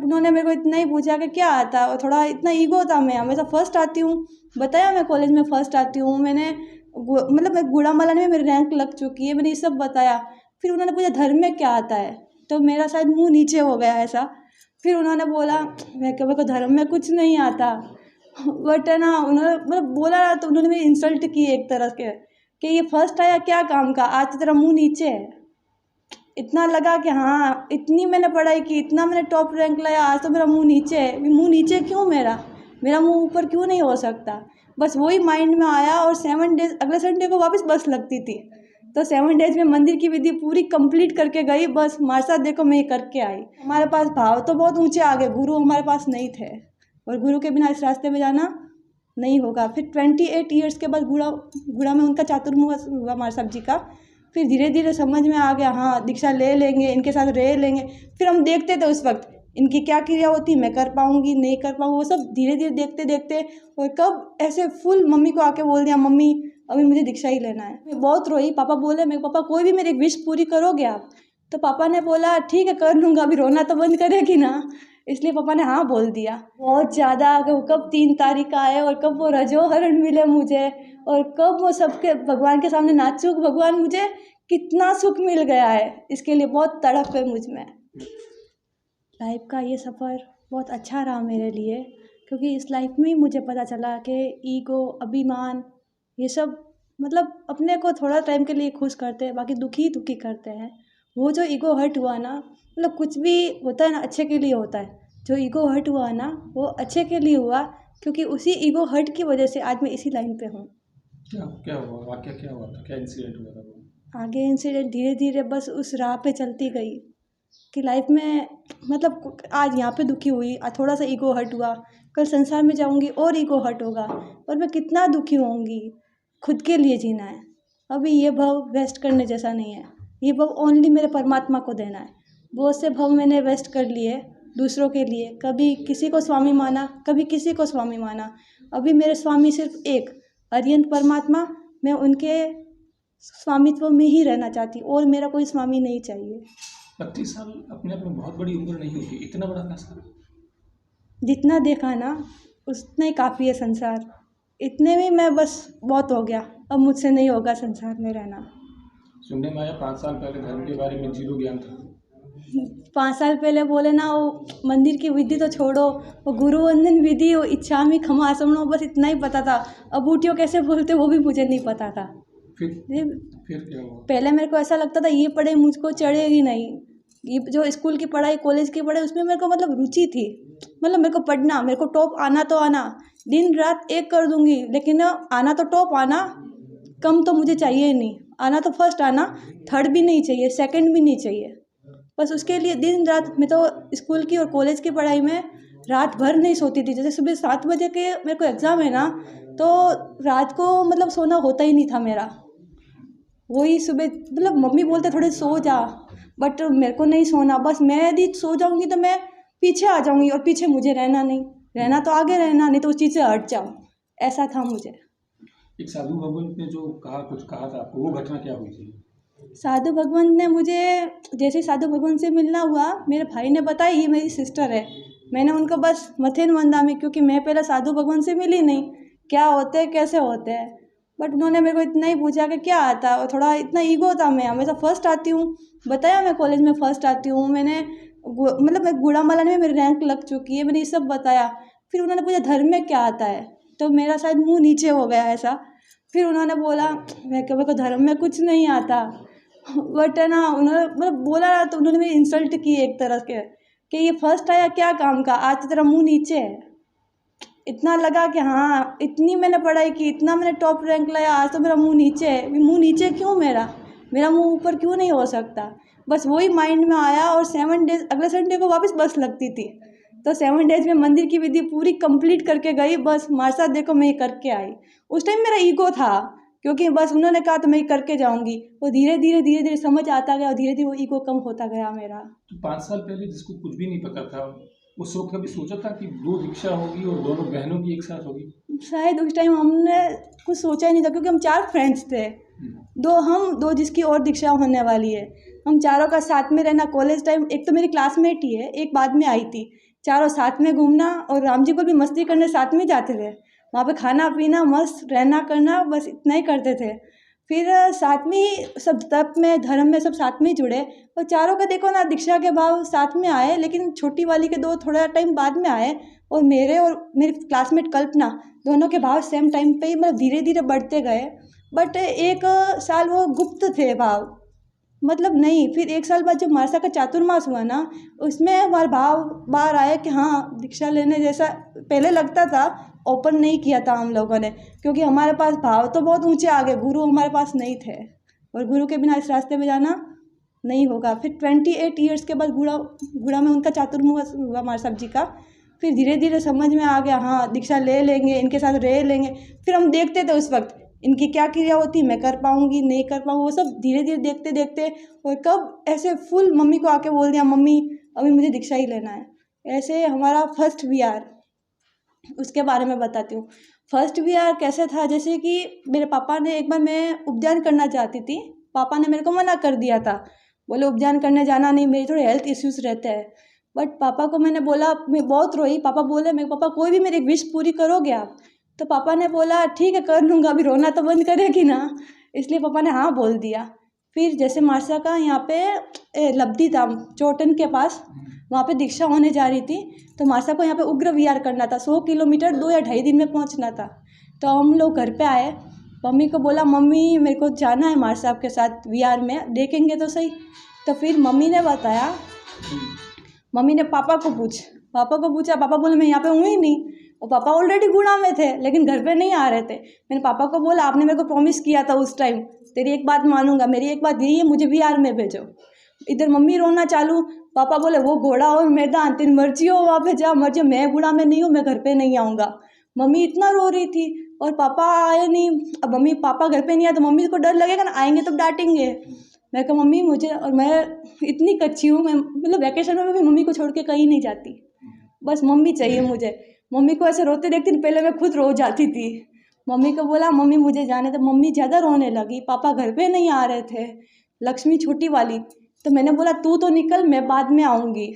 उन्होंने मेरे को इतना ही पूछा कि क्या आता है, और थोड़ा इतना ईगो था, मैं हमेशा फर्स्ट आती हूँ, बताया मैं कॉलेज में फर्स्ट आती हूँ, मैंने मतलब मैं गुड़ामालन में मेरी रैंक लग चुकी है, मैंने ये सब बताया। फिर उन्होंने पूछा धर्म में क्या आता है, तो मेरा शायद मुँह नीचे हो गया ऐसा। फिर उन्होंने बोला मेरे को धर्म में कुछ नहीं आता, बट है ना, उन्होंने मतलब बोला ना, तो उन्होंने मेरी इंसल्ट की एक तरह के कि ये फर्स्ट आया क्या काम का, आज तो तेरा मुँह नीचे है। इतना लगा कि हाँ, इतनी मैंने पढ़ाई की, इतना मैंने टॉप रैंक लाया, आज तो मेरा मुँह नीचे है। मुँह नीचे क्यों, मेरा मुँह ऊपर क्यों नहीं हो सकता। बस वही माइंड में आया, और 7 डेज़ अगले संडे को वापस बस लगती थी, तो 7 डेज़ में मंदिर की विधि पूरी कंप्लीट करके गई। बस मार्सा देखो मैं ये करके आई। हमारे पास भाव तो बहुत ऊंचे आ गए, गुरु हमारे पास नहीं थे, और गुरु के बिना इस रास्ते में जाना नहीं होगा। फिर 28 ईयर्स के बाद गुड़ा में उनका चातुर्मुख हुआ मार साहब जी का। फिर धीरे धीरे समझ में आ गया, हाँ दीक्षा ले लेंगे, इनके साथ रह लेंगे। फिर हम देखते थे उस वक्त इनकी क्या क्रिया होती, मैं कर पाऊँगी नहीं कर पाऊँगी, वो सब धीरे धीरे देखते देखते, और कब ऐसे फुल मम्मी को आके बोल दिया, मम्मी अभी मुझे दीक्षा ही लेना है। मैं बहुत रोई। पापा बोले, मेरे पापा कोई भी मेरी विश पूरी करोगे आप, तो पापा ने बोला ठीक है कर लूँगा, अभी रोना तो बंद करेगी ना। इसलिए पापा ने हाँ बोल दिया। बहुत ज़्यादा कब 3 तारीख आए, और कब वो रजोहरण मिले मुझे, और कब वो सबके भगवान के सामने नाचूँ, भगवान मुझे कितना सुख मिल गया है, इसके लिए बहुत तड़प है मुझ में। लाइफ का ये सफ़र बहुत अच्छा रहा मेरे लिए, क्योंकि इस लाइफ में ही मुझे पता चला कि ईगो, अभिमान, ये सब मतलब अपने को थोड़ा टाइम के लिए खुश करते हैं, बाकी दुखी दुखी करते हैं। वो जो ईगो हर्ट हुआ ना, मतलब कुछ भी होता है ना अच्छे के लिए होता है। जो ईगो हर्ट हुआ ना वो अच्छे के लिए हुआ, क्योंकि उसी ईगो हर्ट की वजह से आज मैं इसी लाइन पे हूँ। क्या क्या हुआ, वाकया क्या हुआ था, क्या इंसिडेंट हुआ था वो? आगे इंसिडेंट धीरे धीरे बस उस राह पे चलती गई कि लाइफ में मतलब आज यहाँ पे दुखी हुई, आज थोड़ा सा ईगो हर्ट हुआ, कल संसार में जाऊँगी और ईगो हर्ट होगा, और मैं कितना दुखी होंगी। खुद के लिए जीना है। अभी ये भव वेस्ट करने जैसा नहीं है, ये भव ओनली मेरे परमात्मा को देना है। बहुत से भव मैंने वेस्ट कर लिए दूसरों के लिए, कभी किसी को स्वामी माना, कभी किसी को स्वामी माना। अभी मेरे स्वामी सिर्फ एक अरिहंत परमात्मा, मैं उनके स्वामित्व में ही रहना चाहती, और मेरा कोई स्वामी नहीं चाहिए। 25 साल अपने आप में बहुत बड़ी उम्र नहीं होती, इतना बड़ा फैसला? जितना देखा ना उतना ही काफ़ी है संसार, इतने में मैं बस बहुत हो गया, अब मुझसे नहीं होगा संसार में रहना। सुनने में आया 5 साल पहले धर्म के बारे में जीरो ज्ञान था। 5 साल पहले बोले ना, वो मंदिर की विधि तो छोड़ो, वो गुरुवंदन विधि, वो इच्छामि खमा समनो, बस इतना ही पता था। अब ऊटियों कैसे बोलते वो भी मुझे नहीं पता था। फिर क्या हुआ? पहले मेरे को ऐसा लगता था ये पढ़ाई मुझको चढ़ेगी नहीं, ये जो स्कूल की पढ़ाई, कॉलेज की पढ़ाई, उसमें मेरे को मतलब रुचि थी, मतलब मेरे को पढ़ना, मेरे को टॉप आना तो आना, दिन रात एक कर दूंगी, लेकिन आना तो टॉप आना, कम तो मुझे चाहिए ही नहीं, आना तो फर्स्ट आना, थर्ड भी नहीं चाहिए, सेकंड भी नहीं चाहिए। बस उसके लिए दिन रात मैं तो स्कूल की और कॉलेज की पढ़ाई में रात भर नहीं सोती थी। जैसे सुबह 7 बजे के मेरे को एग्ज़ाम है ना, तो रात को मतलब सोना होता ही नहीं था मेरा। वही सुबह मतलब मम्मी बोलते थोड़े सो जा, बट मेरे को नहीं सोना, बस मैं यदि सो जाऊंगी तो मैं पीछे आ जाऊंगी, और पीछे मुझे रहना नहीं, रहना तो आगे रहना, नहीं तो उस चीज़ से हट जाऊँ, ऐसा था मुझे। एक साधु भगवंत ने जो कुछ कहा था आपको, वो घटना क्या हुई थी? साधु भगवंत ने मुझे, जैसे साधु भगवंत से मिलना हुआ, मेरे भाई ने बताया ये मेरी सिस्टर है, मैंने उनको बस मथेन वंदा में, क्योंकि मैं पहले साधु भगवंत से मिली नहीं, क्या होते हैं कैसे होते हैं, बट उन्होंने मेरे को इतना ही पूछा कि क्या आता है, और थोड़ा इतना ईगो था, मैं हमेशा फर्स्ट आती हूँ, बताया मैं कॉलेज में फर्स्ट आती हूँ, मैंने मतलब मैं गुड़ामालन में मेरी रैंक लग चुकी है, मैंने ये सब बताया। फिर उन्होंने पूछा धर्म में क्या आता है, तो मेरा शायद मुँह नीचे हो गया ऐसा। फिर उन्होंने बोला मेरे को धर्म में कुछ नहीं आता, बट है ना, उन्होंने मतलब बोला ना, तो उन्होंने मेरी इंसल्ट की एक तरह के कि ये फर्स्ट आया क्या काम का, आज तो तेरा मुँह नीचे है। इतना लगा कि हाँ, इतनी मैंने पढ़ाई की, इतना मैंने टॉप रैंक लाया, आज तो मेरा मुँह नीचे है। मुँह नीचे क्यों, मेरा मुँह ऊपर क्यों नहीं हो सकता। बस वही माइंड में आया, और 7 डेज़ अगले संडे को वापस बस लगती थी, तो 7 डेज़ में मंदिर की विधि पूरी कंप्लीट करके गई। बस मार्सा देखो मैं ये करके आई। उस टाइम मेरा ईगो था, क्योंकि बस उन्होंने कहा तो मैं ये करके जाऊँगी, वो धीरे धीरे समझ आता गया, और धीरे धीरे वो ईगो कम होता गया मेरा। तो 5 साल पहले जिसको कुछ भी नहीं पता था, उस वक्त कभी सोचा था कि 2 दीक्षा होगी और दोनों बहनों की एक साथ होगी? शायद उस टाइम हमने कुछ सोचा ही नहीं था, क्योंकि हम 4 फ्रेंड्स थे, 2 हम, 2 जिसकी और दीक्षा होने वाली है, हम चारों का साथ में रहना कॉलेज टाइम। एक तो मेरी क्लासमेट ही है, एक बाद में आई थी। चारों साथ में घूमना और राम जी को भी मस्ती करने साथ में जाते थे। वहाँ पे खाना पीना मस्त रहना करना, बस इतना ही करते थे। फिर साथ में ही सब तप में धर्म में सब साथ में ही जुड़े। और चारों का देखो ना, दीक्षा के भाव साथ में आए, लेकिन छोटी वाली के दो थोड़ा टाइम बाद में आए। और मेरी क्लासमेट कल्पना, दोनों के भाव सेम टाइम पे ही मतलब धीरे धीरे बढ़ते गए। बट एक साल वो गुप्त थे भाव, मतलब नहीं। फिर एक साल बाद जब मार्सा का चातुर्मास हुआ ना, उसमें हमारे भाव बाहर आए कि हाँ दीक्षा लेने जैसा पहले लगता था। ओपन नहीं किया था हम लोगों ने, क्योंकि हमारे पास भाव तो बहुत ऊंचे आ गए, गुरु हमारे पास नहीं थे, और गुरु के बिना इस रास्ते में जाना नहीं होगा। फिर 28 ईयर्स के बाद गुड़ा में उनका चातुर्मास हुआ मार साहब जी का। फिर धीरे धीरे समझ में आ गया, हाँ दीक्षा ले लेंगे, इनके साथ रह लेंगे। फिर हम देखते थे उस वक्त इनकी क्या क्रिया होती, मैं कर पाऊँगी नहीं कर पाऊँ, वो सब धीरे धीरे देखते देखते। और कब ऐसे फुल मम्मी को आके बोल दिया, मम्मी अभी मुझे दीक्षा ही लेना है। ऐसे हमारा फर्स्ट VR, उसके बारे में बताती हूँ। फर्स्ट VR कैसे था, जैसे कि मेरे पापा ने एक बार, मैं उपदान करना चाहती थी, पापा ने मेरे को मना कर दिया था, बोले उपदान करने जाना नहीं, मेरे थोड़े हेल्थ इश्यूज़ रहते हैं। बट पापा को मैंने बोला, मैं बहुत रोई। पापा बोले, मेरे पापा कोई भी मेरी विश पूरी करोगे आप? तो पापा ने बोला ठीक है कर लूँगा, अभी रोना तो बंद करेगी ना। इसलिए पापा ने हाँ बोल दिया। फिर जैसे मार्सा का यहाँ पे लब्धि था चोटन के पास, वहाँ पे दीक्षा होने जा रही थी। तो मार्सा को यहाँ पे उग्र VR करना था, 100 किलोमीटर 2 या ढाई दिन में पहुँचना था। तो हम लोग घर पे आए, मम्मी को बोला मम्मी मेरे को जाना है मार साहब के साथ VR में, देखेंगे तो सही। तो फिर मम्मी ने बताया, मम्मी ने पापा को पूछा, पापा बोले मैं यहाँ पे हूँ ही नहीं। और पापा ऑलरेडी गुड़ा में थे, लेकिन घर पे नहीं आ रहे थे। मैंने पापा को बोला आपने मेरे को प्रॉमिस किया था उस टाइम, तेरी एक बात मानूंगा, मेरी एक बात यही है, मुझे VR में भेजो। इधर मम्मी रोना चालू, पापा बोले वो घोड़ा और मैदान, तेरी मर्जी हो वहाँ पे जा, मर्जी, मैं गुड़ा में नहीं हूँ, मैं घर पे नहीं आऊँगा। मम्मी इतना रो रही थी और पापा आए नहीं। अब मम्मी पापा घर पे नहीं आए तो मम्मी को डर लगेगा ना, आएंगे तो डांटेंगे। मैं कहा मम्मी मुझे, और मैं इतनी कच्ची हूँ, मैं मतलब वैकेशन में भी मम्मी को छोड़ के कहीं नहीं जाती, बस मम्मी चाहिए मुझे। मम्मी को ऐसे रोते देखती थी, पहले मैं खुद रो जाती थी। मम्मी को बोला मम्मी मुझे जाने तो मम्मी ज़्यादा रोने लगी, पापा घर पे नहीं आ रहे थे, लक्ष्मी छोटी वाली। तो मैंने बोला तू तो निकल, मैं बाद में आऊँगी।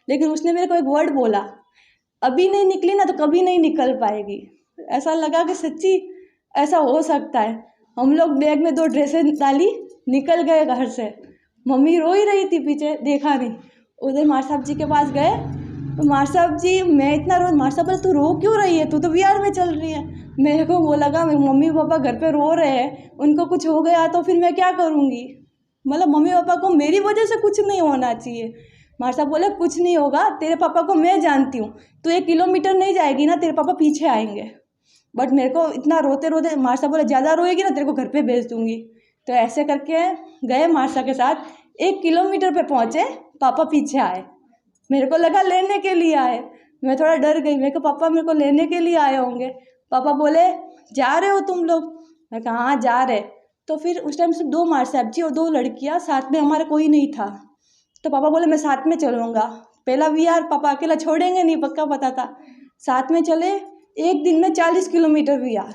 लेकिन उसने मेरे को एक वर्ड बोला, अभी नहीं निकली ना तो कभी नहीं निकल पाएगी। ऐसा लगा कि सच्ची ऐसा हो सकता है। हम लोग बैग में 2 ड्रेसें डाली, निकल गए घर से। मम्मी रो ही रही थी पीछे, देखा नहीं। उधर मार साहब जी के पास गए तो मार साहब जी, मैं इतना मार साहब बोले तू रो क्यों रही है, तू तो VR में चल रही है। मेरे को वो लगा मम्मी पापा घर पे रो रहे हैं, उनको कुछ हो गया तो फिर मैं क्या करूँगी, मतलब मम्मी पापा को मेरी वजह से कुछ नहीं होना चाहिए। मार साहब बोले कुछ नहीं होगा, तेरे पापा को मैं जानती हूँ, तू 1 किलोमीटर नहीं जाएगी ना, तेरे पापा पीछे आएंगे। बट मेरे को इतना रोते रोते मार साहब बोले ज़्यादा रोएगी ना तेरे को घर पे भेज दूँगी। तो ऐसे करके गए मार्सा के साथ, 1 किलोमीटर पे पहुँचे, पापा पीछे आए। मेरे को लगा लेने के लिए आए, मैं थोड़ा डर गई। मेरे को पापा मेरे को लेने के लिए आए होंगे। पापा बोले जा रहे हो तुम लोग? मैं कहा हाँ जा रहे। तो फिर उस टाइम से 2 मार साहब जी और 2 लड़कियाँ, साथ में हमारा कोई नहीं था। तो पापा बोले मैं साथ में चलूँगा। पहला VR पापा अकेला छोड़ेंगे नहीं, पक्का पता था। साथ में चले, एक दिन में 40 किलोमीटर VR।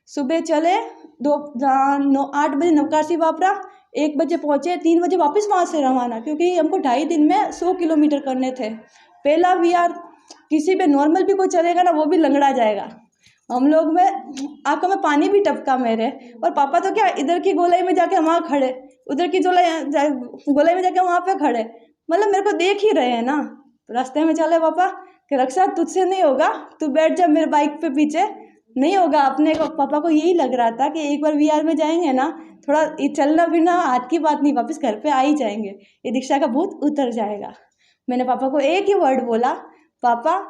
सुबह चले 8 बजे नवकाशी वापरा, 1 बजे पहुँचे, 3 बजे वापस वहाँ से रवाना, क्योंकि हमको 2.5 दिन में 100 किलोमीटर करने थे। पहला VR, किसी पे नॉर्मल भी कोई चलेगा ना वो भी लंगड़ा जाएगा। हम लोग में आंखों में पानी भी टपका मेरे। और पापा तो क्या, इधर की गोलाई में जाके वहाँ खड़े, उधर की गोलाई में जाके वहाँ पे खड़े, मतलब मेरे को देख ही रहे हैं ना। तो रास्ते में चले पापा कि रक्षा तुझसे नहीं होगा, तू बैठ जा मेरे बाइक पे पीछे, नहीं होगा अपने को। पापा को यही लग रहा था कि एक बार VR में जाएंगे ना, थोड़ा ये चलना फिरना हाथ की बात नहीं, वापस घर पे आ ही जाएंगे, ये दीक्षा का भूत उतर जाएगा। मैंने पापा को एक ही वर्ड बोला, पापा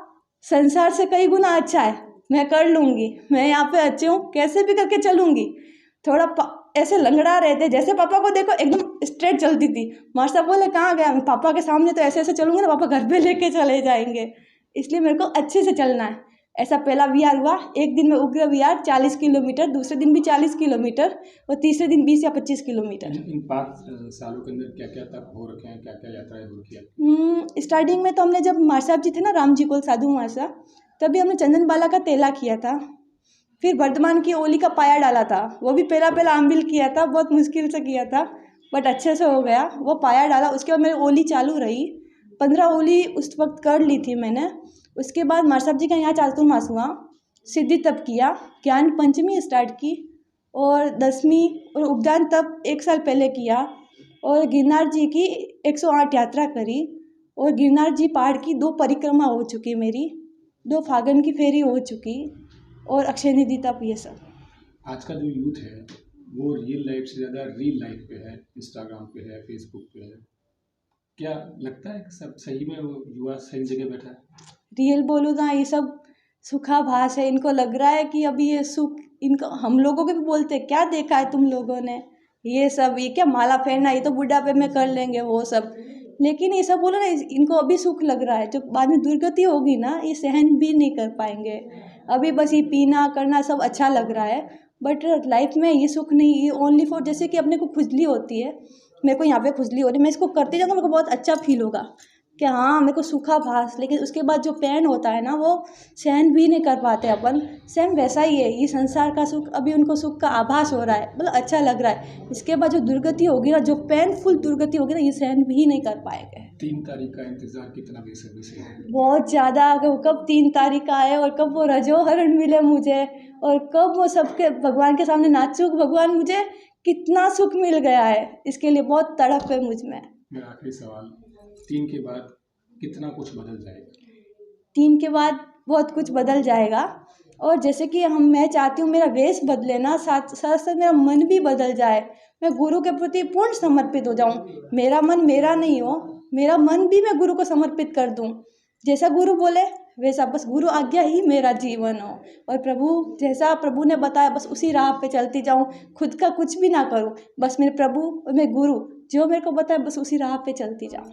संसार से कई गुना अच्छा है, मैं कर लूँगी, मैं यहाँ पे अच्छी हूँ, कैसे भी करके चलूँगी। थोड़ा ऐसे लंगड़ा रहे थे, जैसे पापा को देखो एकदम स्ट्रेट चलती थी। मास्टर साहब बोले कहाँ गया, पापा के सामने तो ऐसे ऐसे चलूँगी ना, पापा घर पे लेके चले जाएंगे, इसलिए मेरे को अच्छे से चलना है। ऐसा पहला VR हुआ। एक दिन में उग्र VR 40 किलोमीटर, दूसरे दिन भी 40 किलोमीटर, और तीसरे दिन 20 या 25 किलोमीटर। इन 5 सालों के अंदर क्या क्या तक हो रखे हैं, क्या क्या यात्राएं हो रखी है? स्टार्टिंग में तो हमने, जब मार साहब जी थे ना राम जी को साधु मासा, तभी हमने चंदन बाला का तेला किया था। फिर वर्धमान की ओली का पाया डाला था, वो भी पहला आम्बिल किया था, बहुत मुश्किल से किया था। बट अच्छे से हो गया। वो पाया डाला, उसके बाद मेरी ओली चालू रही, 15 ओली उस वक्त कर ली थी मैंने। उसके बाद मार्सब जी का यहाँ चातुर्मास हुआ, सिद्धि तप किया, ज्ञान पंचमी स्टार्ट की, और 10वीं और उपदान तप 1 साल पहले किया, और गिरनार जी की 108 यात्रा करी, और गिरनार जी पहाड़ की 2 परिक्रमा हो चुकी मेरी, 2 फागन की फेरी हो चुकी, और अक्षय निधि तप, ये सब। आज का जो यूथ है वो रियल लाइफ से ज़्यादा रील लाइफ पे है, इंस्टाग्राम पे है, फेसबुक पे है। क्या लगता है कि सब सही में वो युवा सही जगह बैठा है? रियल बोलूँ ना, ये सब सुखाभास है। इनको लग रहा है कि अभी ये सुख, इनको हम लोगों को भी बोलते हैं क्या देखा है तुम लोगों ने, ये सब, ये क्या माला फेरना, ये तो बुढ़ापे में कर लेंगे वो सब। लेकिन ये सब बोलो ना, इनको अभी सुख लग रहा है, जो बाद में दुर्गति होगी ना, ये सहन भी नहीं कर पाएंगे। अभी बस ये पीना करना सब अच्छा लग रहा है, बट लाइफ में ये सुख नहीं। ये ओनली फॉर, जैसे कि अपने को खुजली होती है, मेरे को यहाँ पे खुजली हो रही है, मैं इसको करती जाऊँगा, मेरे को बहुत अच्छा फील होगा कि हाँ मेरे को सूखा भास। लेकिन उसके बाद जो पेन होता है ना, वो सहन भी नहीं कर पाते अपन। सेम वैसा ही है, ये संसार का सुख अभी उनको सुख का आभास हो रहा है, मतलब अच्छा लग रहा है। इसके बाद जो दुर्गति होगी ना, जो पेनफुल दुर्गति होगी ना, ये सहन भी नहीं कर पाएंगे। 3 तारीख का इंतजार कितना बेसब्री से है। बहुत ज़्यादा, कब 3 तारीख आए और कब वो रजोहरण मिले मुझे, और कब वो सबके भगवान के सामने नाचूं, भगवान मुझे कितना सुख मिल गया है, इसके लिए बहुत तड़प है मुझ में। मेरा आखिरी सवाल, 3 के बाद कितना कुछ बदल जाएगा? 3 के बाद बहुत कुछ बदल जाएगा, और जैसे कि मैं चाहती हूँ मेरा वेश बदले ना, साथ साथ मेरा मन भी बदल जाए, मैं गुरु के प्रति पूर्ण समर्पित हो जाऊँ। मेरा मन मेरा नहीं हो, मेरा मन भी मैं गुरु को समर्पित कर दूँ। जैसा गुरु बोले वैसा, बस गुरु आज्ञा ही मेरा जीवन हो, और प्रभु जैसा प्रभु ने बताया बस उसी राह पे चलती जाऊँ, खुद का कुछ भी ना करूँ, बस मेरे प्रभु और मेरे गुरु जो मेरे को बताया बस उसी राह पे चलती जाऊँ।